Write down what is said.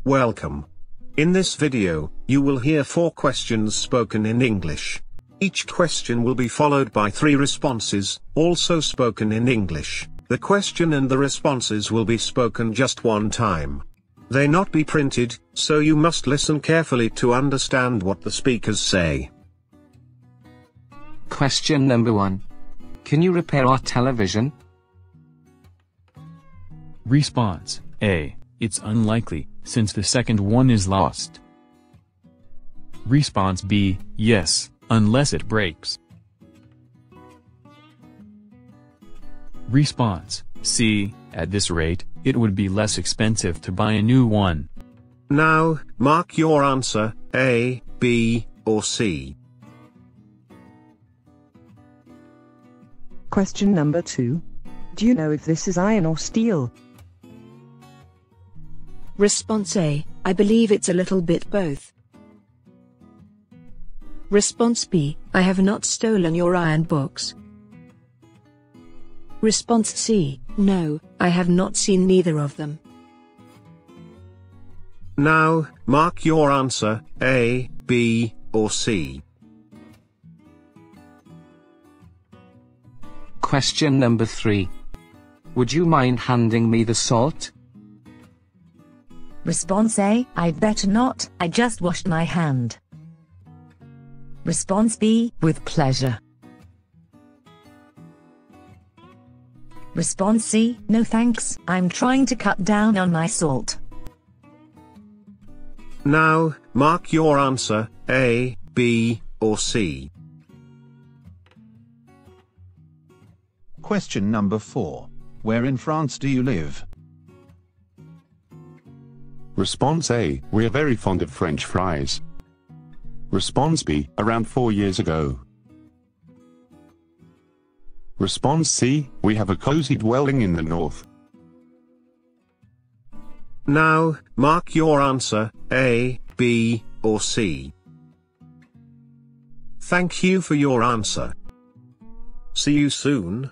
Welcome. In this video, you will hear 4 questions spoken in English. Each question will be followed by 3 responses, also spoken in English. The question and the responses will be spoken just one time. They not be printed, so you must listen carefully to understand what the speakers say. Question number 1. Can you repair our television? Response: A. It's unlikely, since the second one is lost. Response B. Yes, unless it breaks. Response C. At this rate, it would be less expensive to buy a new one. Now, mark your answer, A, B, or C. Question number 2. Do you know if this is iron or steel? Response A. I believe it's a little bit both. Response B. I have not stolen your iron box. Response C. No, I have not seen neither of them. Now, mark your answer, A, B, or C. Question number 3. Would you mind handing me the salt? Response A. I'd better not, I just washed my hand. Response B. With pleasure. Response C. No thanks, I'm trying to cut down on my salt. Now, mark your answer, A, B, or C. Question number 4. Where in France do you live? Response A. We're very fond of French fries. Response B. Around 4 years ago. Response C. We have a cozy dwelling in the north. Now, mark your answer, A, B, or C. Thank you for your answer. See you soon.